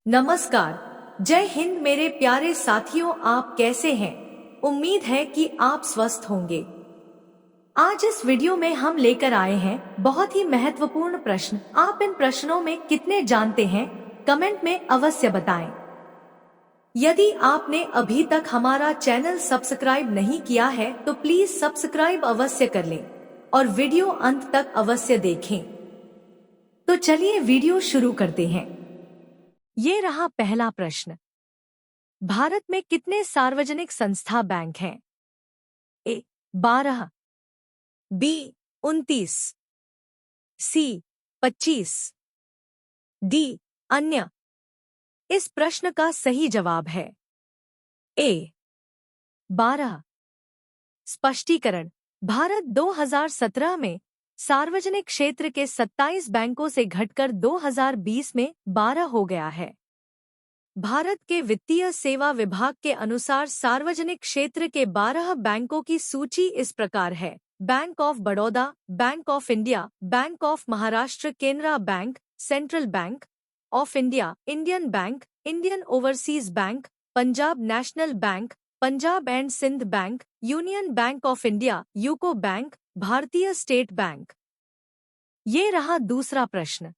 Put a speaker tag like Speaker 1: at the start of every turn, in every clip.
Speaker 1: नमस्कार। जय हिंद मेरे प्यारे साथियों, आप कैसे हैं? उम्मीद है कि आप स्वस्थ होंगे। आज इस वीडियो में हम लेकर आए हैं बहुत ही महत्वपूर्ण प्रश्न। आप इन प्रश्नों में कितने जानते हैं, कमेंट में अवश्य बताएं। यदि आपने अभी तक हमारा चैनल सब्सक्राइब नहीं किया है तो प्लीज सब्सक्राइब अवश्य कर लें और वीडियो अंत तक अवश्य देखें। तो चलिए वीडियो शुरू करते हैं। ये रहा पहला प्रश्न। भारत में कितने सार्वजनिक संस्था बैंक हैं? ए 12, बी 29, सी 25, डी अन्य। इस प्रश्न का सही जवाब है ए 12। स्पष्टीकरण। भारत 2017 में सार्वजनिक क्षेत्र के 27 बैंकों से घटकर 2020 में 12 हो गया है। भारत के वित्तीय सेवा विभाग के अनुसार सार्वजनिक क्षेत्र के 12 बैंकों की सूची इस प्रकार है: Bank of Baroda, Bank of India, Bank of Maharashtra, Canara Bank, Central Bank of India, Indian Bank, Indian Overseas Bank, Punjab National Bank, Punjab and Sind Bank, Union Bank of India, UCO Bank, Bharatiya state Bank. ये रहा दूसरा प्रश्न।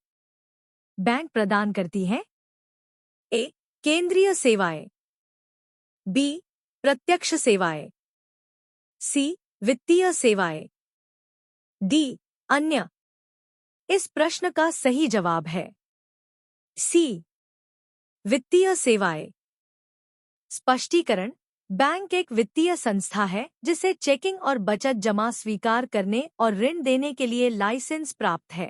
Speaker 1: बैंक प्रदान करती है ए केंद्रीय सेवाएं, बी प्रत्यक्ष सेवाएं, सी वित्तीय सेवाएं, डी अन्य। इस प्रश्न का सही जवाब है सी वित्तीय सेवाएं। स्पष्टीकरण। बैंक एक वित्तीय संस्था है जिसे चेकिंग और बचत जमा स्वीकार करने और ऋण देने के लिए लाइसेंस प्राप्त है।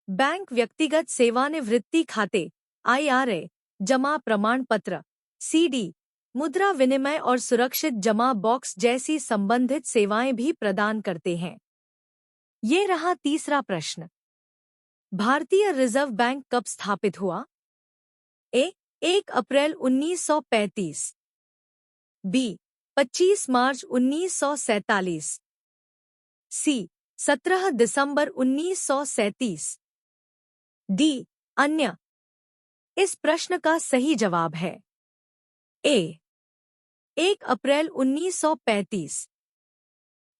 Speaker 1: बैंक व्यक्तिगत सेवानिवृत्ति खाते, IRA, जमा प्रमाण पत्र, CD, मुद्रा विनिमय और सुरक्षित जमा बॉक्स जैसी संबंधित सेवाएं भी प्रदान करते हैं। ये रहा तीसरा प्रश्न। भारतीय रिजर्व बैंक कब स्थापित हुआ? ए 1 अप्रैल 1935, बी 25 मार्च 1947, सी 17 दिसंबर 1937, डी अन्य। इस प्रश्न का सही जवाब है ए 1 अप्रैल 1935।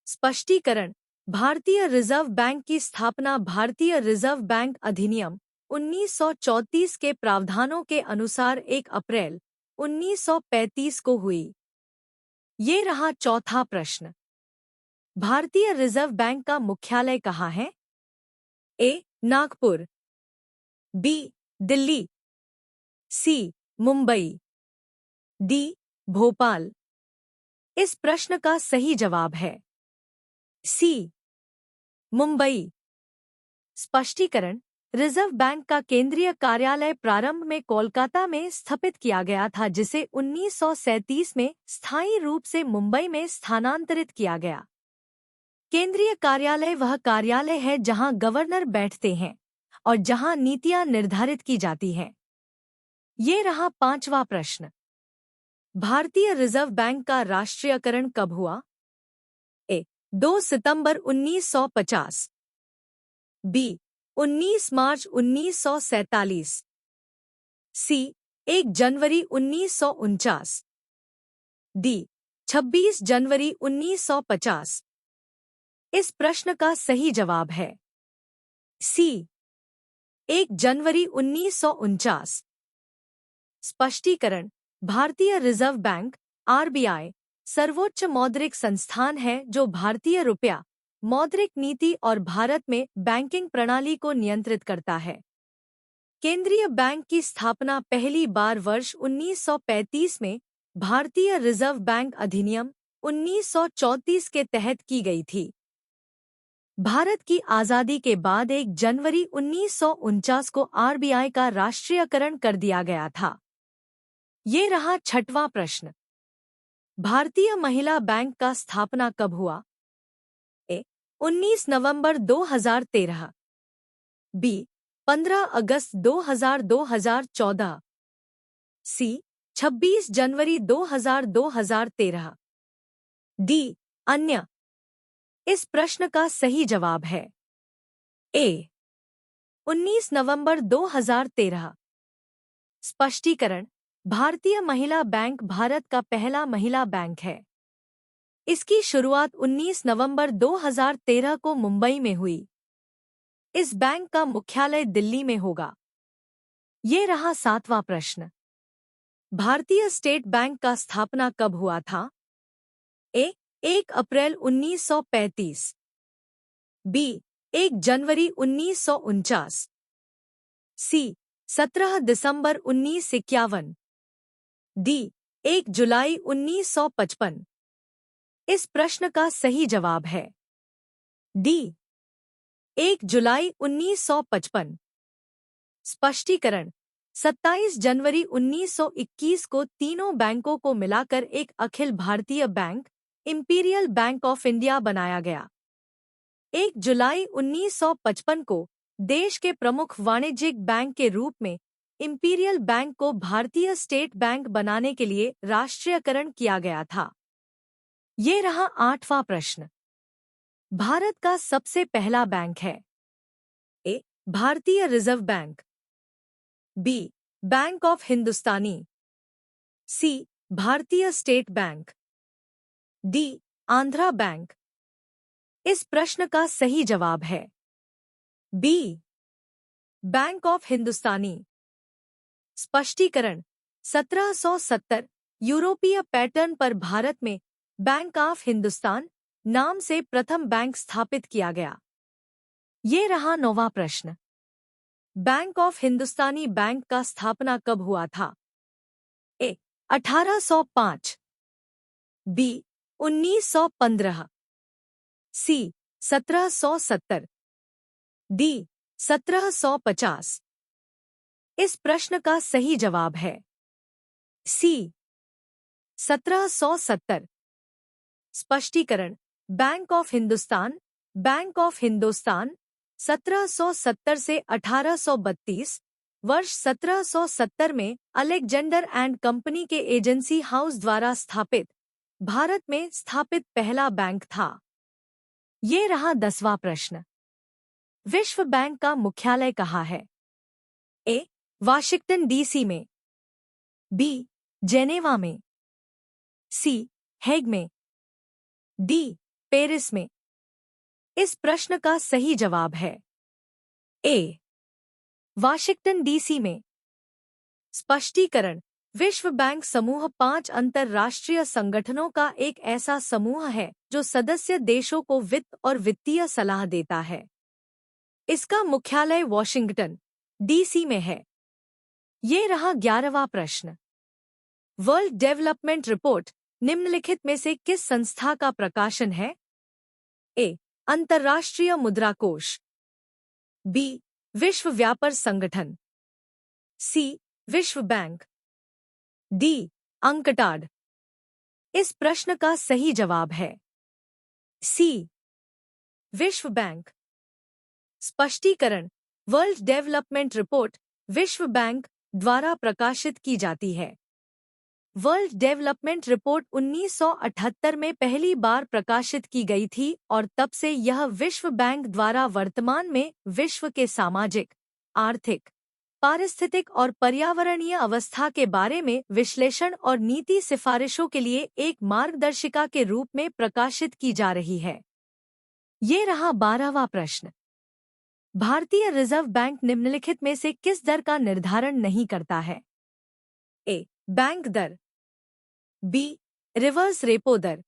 Speaker 1: स्पष्टीकरण। भारतीय रिजर्व बैंक की स्थापना भारतीय रिजर्व बैंक अधिनियम 1934 के प्रावधानों के अनुसार 1 अप्रैल 1935 को हुई। ये रहा चौथा प्रश्न। भारतीय रिजर्व बैंक का मुख्यालय कहाँ है? ए नागपुर, बी दिल्ली, सी मुंबई, डी भोपाल। इस प्रश्न का सही जवाब है सी मुंबई। स्पष्टीकरण। रिजर्व बैंक का केंद्रीय कार्यालय प्रारंभ में कोलकाता में स्थापित किया गया था, जिसे 1937 में स्थायी रूप से मुंबई में स्थानांतरित किया गया। केंद्रीय कार्यालय वह कार्यालय है जहां गवर्नर बैठते हैं और जहां नीतियां निर्धारित की जाती हैं। ये रहा पांचवा प्रश्न। भारतीय रिजर्व बैंक का राष्ट्रीयकरण कब हुआ? ए 2 सितंबर 1950, बी 19 मार्च 1947, सी 1 जनवरी 1949, डी 26 जनवरी 1950। इस प्रश्न का सही जवाब है सी 1 जनवरी 1949। स्पष्टीकरण। भारतीय रिजर्व बैंक RBI सर्वोच्च मौद्रिक संस्थान है जो भारतीय रुपया, मौद्रिक नीति और भारत में बैंकिंग प्रणाली को नियंत्रित करता है। केंद्रीय बैंक की स्थापना पहली बार वर्ष 1935 में भारतीय रिजर्व बैंक अधिनियम 1934 के तहत की गई थी। भारत की आज़ादी के बाद 1 जनवरी 1949 को RBI का राष्ट्रीयकरण कर दिया गया था। ये रहा छठवां प्रश्न। भारतीय महिला बैंक का स्थापना कब हुआ? ए 19 नवंबर 2013, बी 15 अगस्त 2014, सी 26 जनवरी 2013, डी अन्य। इस प्रश्न का सही जवाब है ए 19 नवंबर 2013। स्पष्टीकरण। भारतीय महिला बैंक भारत का पहला महिला बैंक है। इसकी शुरुआत 19 नवंबर 2013 को मुंबई में हुई। इस बैंक का मुख्यालय दिल्ली में होगा। ये रहा 7वां प्रश्न। भारतीय स्टेट बैंक का स्थापना कब हुआ था? ए. 1 अप्रैल 1935। बी. 1 जनवरी 1949। सी. 17 दिसंबर 1951। डी. 1 जुलाई 1955। इस प्रश्न का सही जवाब है डी. 1 जुलाई 1955। स्पष्टीकरण। 27 जनवरी 1921 को तीनों बैंकों को मिलाकर एक Akhil Bharatiya bank imperial bank of India बनाया गया। 1 जुलाई 1955 को देश के प्रमुख वाणिज्यिक बैंक के रूप में इंपीरियल बैंक को भारतीय स्टेट बैंक बनाने के लिए राष्ट्रीयकरण किया गया था। ये रहा 8वां प्रश्न। भारत का सबसे पहला बैंक है? A. Bharatiya reserve bank. B. Bank of Hindustani. C. Bharatiya state bank. D. Andhra bank. इस प्रश्न का सही जवाब है बी. बैंक ऑफ हिंदुस्तानी। स्पष्टीकरण। 1770 यूरोपीय पैटर्न पर भारत में बैंक ऑफ हिंदुस्तान नाम से प्रथम बैंक स्थापित किया गया। ये रहा 9वां प्रश्न। बैंक ऑफ हिंदुस्तानी बैंक का स्थापना कब हुआ था? ए. 1805। बी. 1915। सी. 1770। डी. 1750। इस प्रश्न का सही जवाब है सी. 1770। स्पष्टीकरण। बैंक ऑफ हिंदुस्तान 1770 से 1832 वर्ष 1770 में अलेक्जेंडर एंड कंपनी के एजेंसी हाउस द्वारा स्थापित भारत में स्थापित पहला बैंक था। ये रहा 10वां प्रश्न। विश्व बैंक का मुख्यालय कहाँ है? ए. वाशिंगटन डीसी में। बी. जेनेवा में। सी. हेग में। डी. पेरिस में। इस प्रश्न का सही जवाब है ए. वाशिंगटन डीसी में। स्पष्टीकरण। विश्व बैंक समूह 5 अंतर्राष्ट्रीय संगठनों का एक ऐसा समूह है जो सदस्य देशों को वित्त और वित्तीय सलाह देता है। इसका मुख्यालय वॉशिंगटन डीसी में है। ये रहा 11वां प्रश्न। वर्ल्ड डेवलपमेंट रिपोर्ट निम्नलिखित में से किस संस्था का प्रकाशन है? ए. अंतर्राष्ट्रीय मुद्रा कोष। बी. विश्व व्यापार संगठन। सी. विश्व बैंक। डी. अंकटाड। इस प्रश्न का सही जवाब है सी. विश्व बैंक। स्पष्टीकरण। वर्ल्ड डेवलपमेंट रिपोर्ट विश्व बैंक द्वारा प्रकाशित की जाती है। वर्ल्ड डेवलपमेंट रिपोर्ट 1978 में पहली बार प्रकाशित की गई थी और तब से यह विश्व बैंक द्वारा वर्तमान में विश्व के सामाजिक, आर्थिक, पारिस्थितिक और पर्यावरणीय अवस्था के बारे में विश्लेषण और नीति सिफारिशों के लिए एक मार्गदर्शिका के रूप में प्रकाशित की जा रही है। ये रहा 12वां प्रश्न। भारतीय रिजर्व बैंक निम्नलिखित में से किस दर का निर्धारण नहीं करता है? ए. बैंक दर। बी. रिवर्स रेपो दर।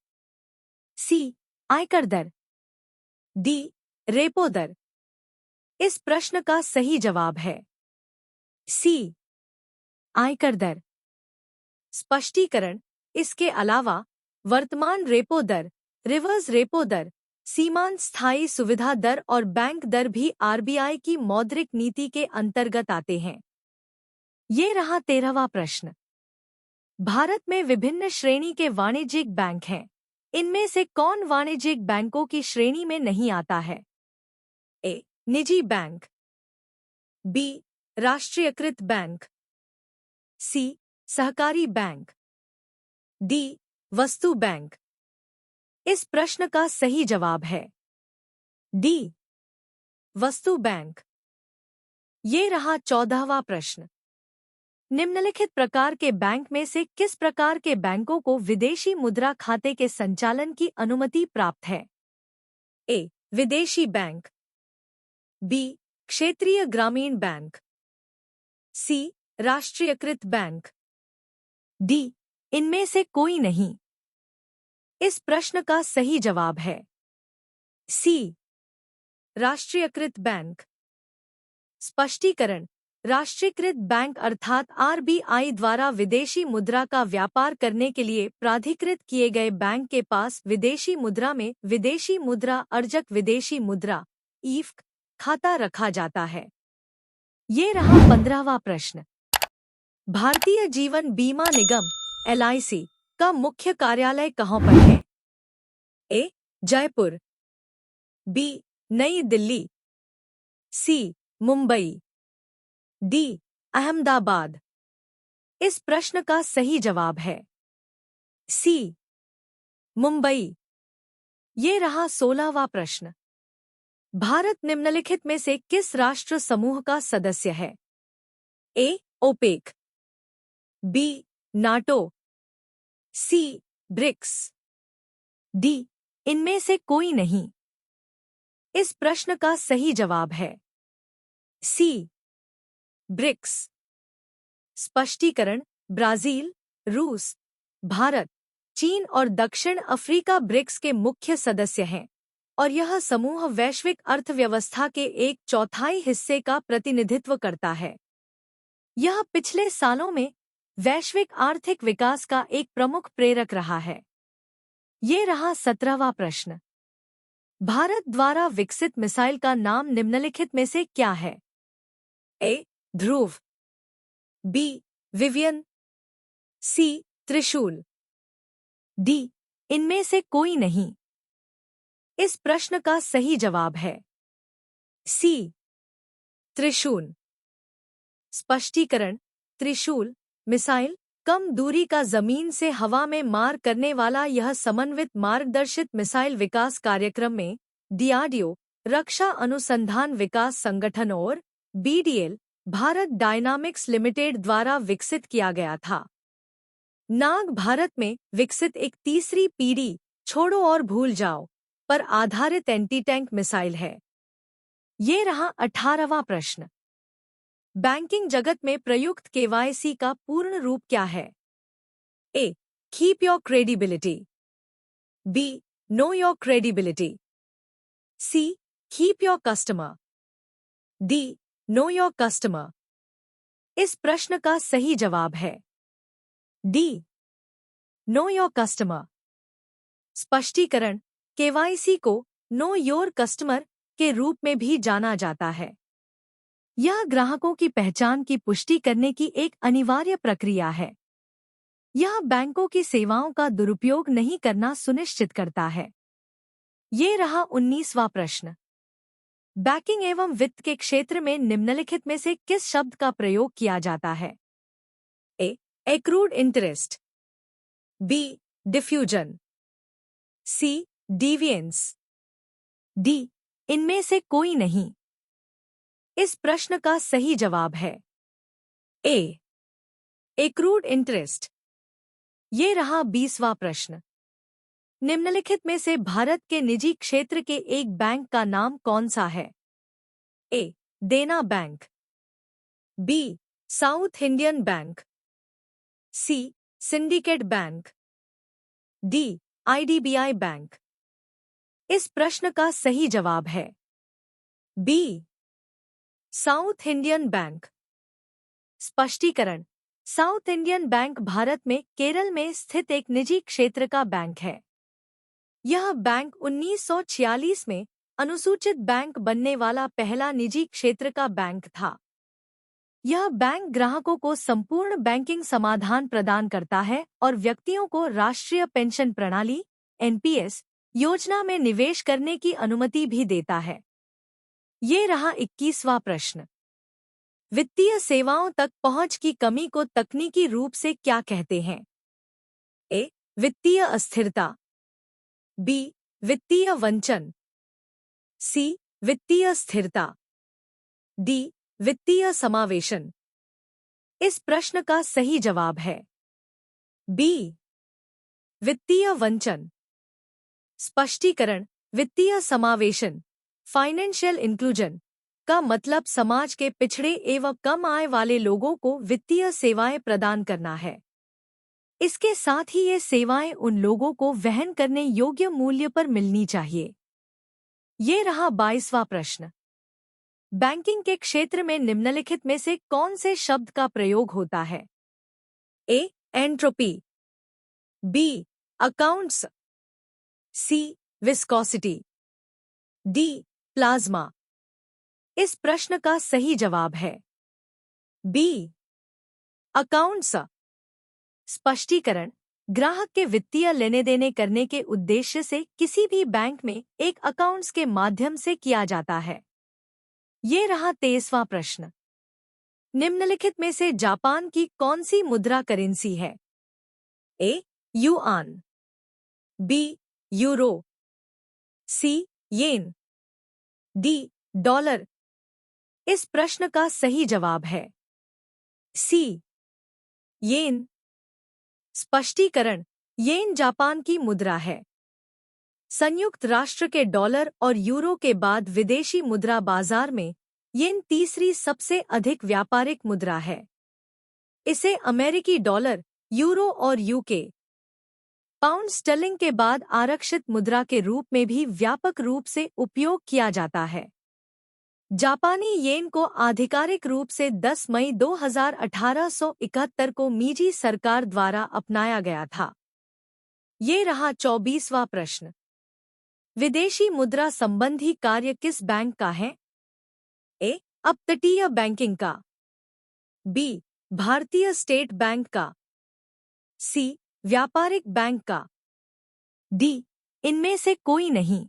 Speaker 1: सी. आयकर दर। डी. रेपो दर। इस प्रश्न का सही जवाब है सी. आयकर दर। स्पष्टीकरण। इसके अलावा वर्तमान रेपो दर, रिवर्स रेपो दर, सीमांत स्थायी सुविधा दर और बैंक दर भी आरबीआई की मौद्रिक नीति के अंतर्गत आते हैं। ये रहा 13वां प्रश्न। भारत में विभिन्न श्रेणी के वाणिज्यिक बैंक हैं। इनमें से कौन वाणिज्यिक बैंकों की श्रेणी में नहीं आता है? ए. निजी बैंक। बी. राष्ट्रीयकृत बैंक। सी. सहकारी बैंक। डी. वस्तु बैंक। इस प्रश्न का सही जवाब है डी. वस्तु बैंक। ये रहा 14वां प्रश्न। निम्नलिखित प्रकार के बैंक में से किस प्रकार के बैंकों को विदेशी मुद्रा खाते के संचालन की अनुमति प्राप्त है? ए. विदेशी बैंक। बी. क्षेत्रीय ग्रामीण बैंक। सी. राष्ट्रीयकृत बैंक। डी. इनमें से कोई नहीं। इस प्रश्न का सही जवाब है सी. राष्ट्रीयकृत बैंक। स्पष्टीकरण। राष्ट्रीयकृत बैंक अर्थात आरबीआई द्वारा विदेशी मुद्रा का व्यापार करने के लिए प्राधिकृत किए गए बैंक के पास विदेशी मुद्रा में विदेशी मुद्रा अर्जक विदेशी मुद्रा ईफ्क खाता रखा जाता है। ये रहा 15वां प्रश्न। भारतीय जीवन बीमा निगम LIC का मुख्य कार्यालय कहाँ पर है? ए. जयपुर। बी. नई दिल्ली। सी. मुंबई। डी. अहमदाबाद। इस प्रश्न का सही जवाब है सी. मुंबई। ये रहा 16वां प्रश्न। भारत निम्नलिखित में से किस राष्ट्र समूह का सदस्य है? ए. ओपेक। बी. नाटो। सी. ब्रिक्स। डी. इनमें से कोई नहीं। इस प्रश्न का सही जवाब है सी. ब्रिक्स। स्पष्टीकरण। ब्राजील, रूस, भारत, चीन और दक्षिण अफ्रीका ब्रिक्स के मुख्य सदस्य हैं और यह समूह वैश्विक अर्थव्यवस्था के 1/4 हिस्से का प्रतिनिधित्व करता है। यह पिछले सालों में वैश्विक आर्थिक विकास का एक प्रमुख प्रेरक रहा है। ये रहा 17वां प्रश्न। भारत द्वारा विकसित मिसाइल का नाम निम्नलिखित में से क्या है? ए. ध्रुव। बी. विवियन। सी. त्रिशूल। डी. इनमें से कोई नहीं। इस प्रश्न का सही जवाब है सी. त्रिशूल। स्पष्टीकरण। त्रिशूल मिसाइल कम दूरी का जमीन से हवा में मार करने वाला यह समन्वित मार्गदर्शित मिसाइल विकास कार्यक्रम में DRDO, रक्षा अनुसंधान विकास संगठन और BDL, भारत डायनामिक्स लिमिटेड द्वारा विकसित किया गया था। नाग भारत में विकसित एक तीसरी पीढ़ी छोड़ो और भूल जाओ पर आधारित एंटी टैंक मिसाइल है। ये रहा 18वां प्रश्न। बैंकिंग जगत में प्रयुक्त KYC का पूर्ण रूप क्या है? A. Keep your credibility. B. Know your credibility. C. Keep your customer. D. Know your customer. इस प्रश्न का सही जवाब है डी. Know your customer. स्पष्टीकरण। KYC को नो योर कस्टमर के रूप में भी जाना जाता है। यह ग्राहकों की पहचान की पुष्टि करने की एक अनिवार्य प्रक्रिया है। यह बैंकों की सेवाओं का दुरुपयोग नहीं करना सुनिश्चित करता है। ये रहा 19वां प्रश्न। बैंकिंग एवं वित्त के क्षेत्र में निम्नलिखित में से किस शब्द का प्रयोग किया जाता है? A. Accrued interest. B. Diffusion. C. Deviance. D. इनमें से कोई नहीं। इस प्रश्न का सही जवाब है ए. Accrued interest. ये रहा 20वां प्रश्न। निम्नलिखित में से भारत के निजी क्षेत्र के एक बैंक का नाम कौन सा है? A. Dena bank. B. South Indian bank. C. Syndicate bank. D. IDBI bank. इस प्रश्न का सही जवाब है बी. South Indian bank. स्पष्टीकरण। साउथ इंडियन बैंक भारत में केरल में स्थित एक निजी क्षेत्र का बैंक है। यह बैंक 1946 में अनुसूचित बैंक बनने वाला पहला निजी क्षेत्र का बैंक था। यह बैंक ग्राहकों को संपूर्ण बैंकिंग समाधान प्रदान करता है और व्यक्तियों को राष्ट्रीय पेंशन प्रणाली NPS योजना में निवेश करने की अनुमति भी देता है। ये रहा 21वां प्रश्न। वित्तीय सेवाओं तक पहुंच की कमी को तकनीकी रूप से क्या कहते हैं? ए. वित्तीय अस्थिरता। बी. वित्तीय वंचन। सी. वित्तीय स्थिरता। डी. वित्तीय समावेशन। इस प्रश्न का सही जवाब है बी, वित्तीय वंचन। स्पष्टीकरण। वित्तीय समावेशन, फाइनेंशियल इंक्लूजन का मतलब समाज के पिछड़े एवं कम आय वाले लोगों को वित्तीय सेवाएं प्रदान करना है। इसके साथ ही ये सेवाएं उन लोगों को वहन करने योग्य मूल्य पर मिलनी चाहिए। ये रहा 22वां प्रश्न। बैंकिंग के क्षेत्र में निम्नलिखित में से कौन से शब्द का प्रयोग होता है? ए, एंट्रोपी, बी, अकाउंट्स, सी, विस्कोसिटी, डी, प्लाज्मा। इस प्रश्न का सही जवाब है बी, अकाउंट्स। स्पष्टीकरण। ग्राहक के वित्तीय लेने देने करने के उद्देश्य से किसी भी बैंक में एक अकाउंट्स के माध्यम से किया जाता है। ये रहा 23वां प्रश्न। निम्नलिखित में से जापान की कौन सी मुद्रा करेंसी है? ए, युआन, बी, यूरो, सी, येन, डी, डॉलर। इस प्रश्न का सही जवाब है सी, येन। स्पष्टीकरण। येन जापान की मुद्रा है। संयुक्त राष्ट्र के डॉलर और यूरो के बाद विदेशी मुद्रा बाजार में येन तीसरी सबसे अधिक व्यापारिक मुद्रा है। इसे अमेरिकी डॉलर, यूरो और यूके पाउंड स्टर्लिंग के बाद आरक्षित मुद्रा के रूप में भी व्यापक रूप से उपयोग किया जाता है। जापानी येन को आधिकारिक रूप से 10 मई 1871 को मीजी सरकार द्वारा अपनाया गया था। ये रहा 24वां प्रश्न। विदेशी मुद्रा संबंधी कार्य किस बैंक का है? ए, अपतटीय बैंकिंग का, बी, भारतीय स्टेट बैंक का, सी, व्यापारिक बैंक का, डी, इनमें से कोई नहीं।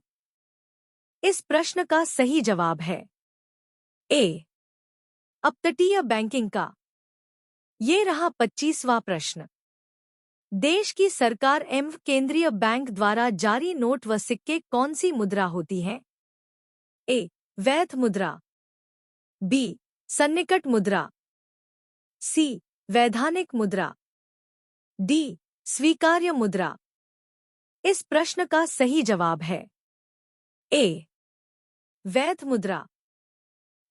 Speaker 1: इस प्रश्न का सही जवाब है ए, अपतटीय बैंकिंग का। ये रहा 25वां प्रश्न। देश की सरकार एवं केंद्रीय बैंक द्वारा जारी नोट व सिक्के कौन सी मुद्रा होती है? ए, वैध मुद्रा, बी, सन्निकट मुद्रा, सी, वैधानिक मुद्रा, डी, स्वीकार्य मुद्रा। इस प्रश्न का सही जवाब है ए, वैध मुद्रा।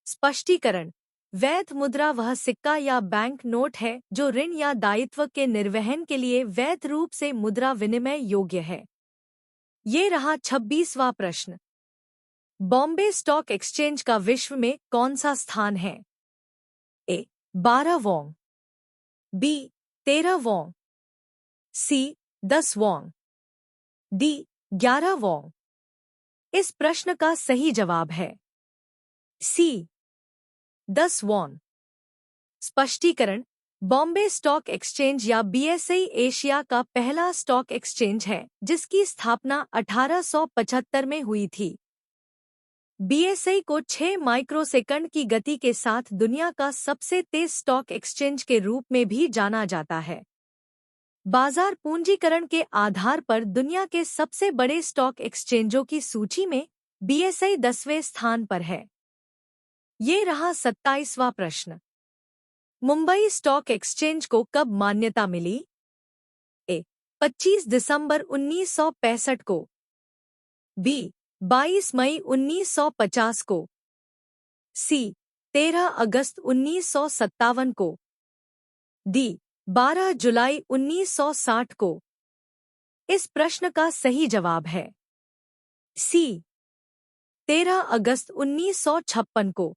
Speaker 1: स्पष्टीकरण। वैध मुद्रा वह सिक्का या बैंक नोट है जो ऋण या दायित्व के निर्वहन के लिए वैध रूप से मुद्रा विनिमय योग्य है। ये रहा 26वां प्रश्न। बॉम्बे स्टॉक एक्सचेंज का विश्व में कौन सा स्थान है? ए, 12वां, बी, 13वां, सी, 10वां, डी, 11वां। इस प्रश्न का सही जवाब है सी, 10वां। स्पष्टीकरण। बॉम्बे स्टॉक एक्सचेंज या बीएसई एशिया का पहला स्टॉक एक्सचेंज है जिसकी स्थापना 1875 में हुई थी। बीएसई को 6 माइक्रोसेकंड की गति के साथ दुनिया का सबसे तेज स्टॉक एक्सचेंज के रूप में भी जाना जाता है। बाजार पूंजीकरण के आधार पर दुनिया के सबसे बड़े स्टॉक एक्सचेंजों की सूची में बीएसई 10वें स्थान पर है। ये रहा 27वां प्रश्न। मुंबई स्टॉक एक्सचेंज को कब मान्यता मिली? ए, 25 दिसंबर 1965 को, बी, 22 मई 1950 को, सी, 13 अगस्त 1957 को, डी, 12 जुलाई 1960 को। इस प्रश्न का सही जवाब है सी, 13 अगस्त 1956 को।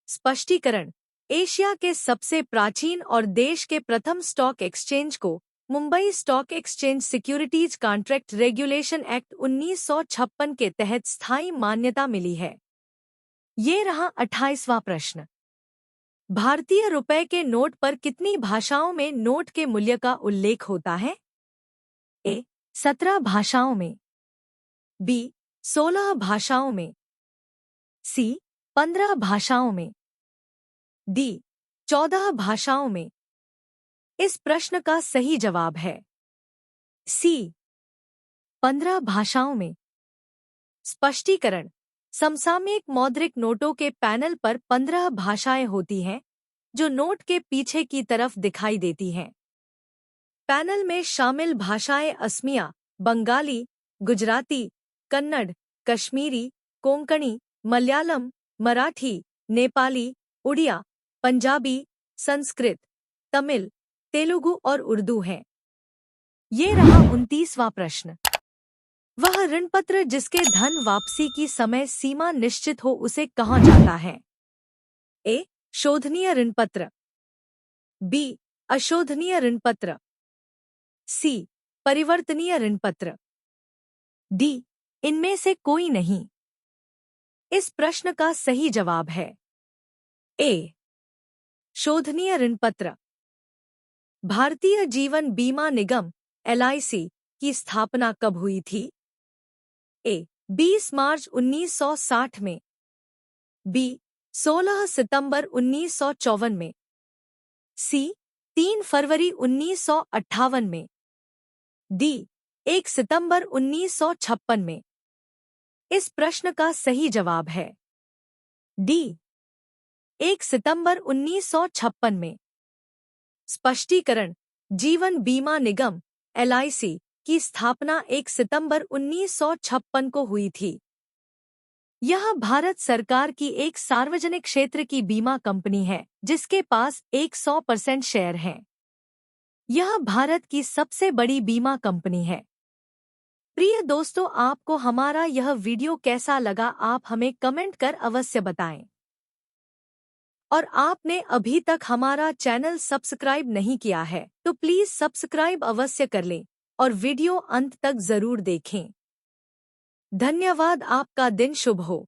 Speaker 1: स्पष्टीकरण। एशिया के सबसे प्राचीन और देश के प्रथम स्टॉक एक्सचेंज को Mumbai stock exchange securities contract regulation act 1956 के तहत स्थायी मान्यता मिली है। ये रहा 28वां प्रश्न। भारतीय रुपए के नोट पर कितनी भाषाओं में नोट के मूल्य का उल्लेख होता है? ए, 17 भाषाओं में, बी, 16 भाषाओं में, सी, 15 भाषाओं में, डी, 14 भाषाओं में। इस प्रश्न का सही जवाब है सी, 15 भाषाओं में। स्पष्टीकरण। समसामयिक मौद्रिक नोटों के पैनल पर 15 भाषाएं होती हैं, जो नोट के पीछे की तरफ दिखाई देती हैं। पैनल में शामिल भाषाएं असमिया, बंगाली, गुजराती, कन्नड़, कश्मीरी, कोंकणी, मलयालम, मराठी, नेपाली, उड़िया, पंजाबी, संस्कृत, तमिल, तेलुगु और उर्दू हैं। ये रहा 29वां प्रश्न। वह ऋण पत्र जिसके धन वापसी की समय सीमा निश्चित हो उसे कहा जाता है? ए. शोधनीय ऋण पत्र, बी. अशोधनीय ऋण पत्र, सी. परिवर्तनीय ऋण पत्र, डी. इनमें से कोई नहीं। इस प्रश्न का सही जवाब है ए. शोधनीय ऋण पत्र। भारतीय जीवन बीमा निगम (LIC) की स्थापना कब हुई थी? ए. 20 मार्च 1960 में, बी. 16 सितंबर 1954 में, सी. 3 फरवरी 1958 में, डी. 1 सितंबर 1956 में। इस प्रश्न का सही जवाब है डी. 1 सितंबर 1956 में। स्पष्टीकरण: जीवन बीमा निगम (LIC) की स्थापना 1 सितंबर 1956 को हुई थी। यह भारत सरकार की एक सार्वजनिक क्षेत्र की बीमा कंपनी है जिसके पास 100% शेयर हैं। यह भारत की सबसे बड़ी बीमा कंपनी है। प्रिय दोस्तों, आपको हमारा यह वीडियो कैसा लगा आप हमें कमेंट कर अवश्य बताएं। और आपने अभी तक हमारा चैनल सब्सक्राइब नहीं किया है तो प्लीज सब्सक्राइब अवश्य कर लें और वीडियो अंत तक जरूर देखें। धन्यवाद। आपका दिन शुभ हो।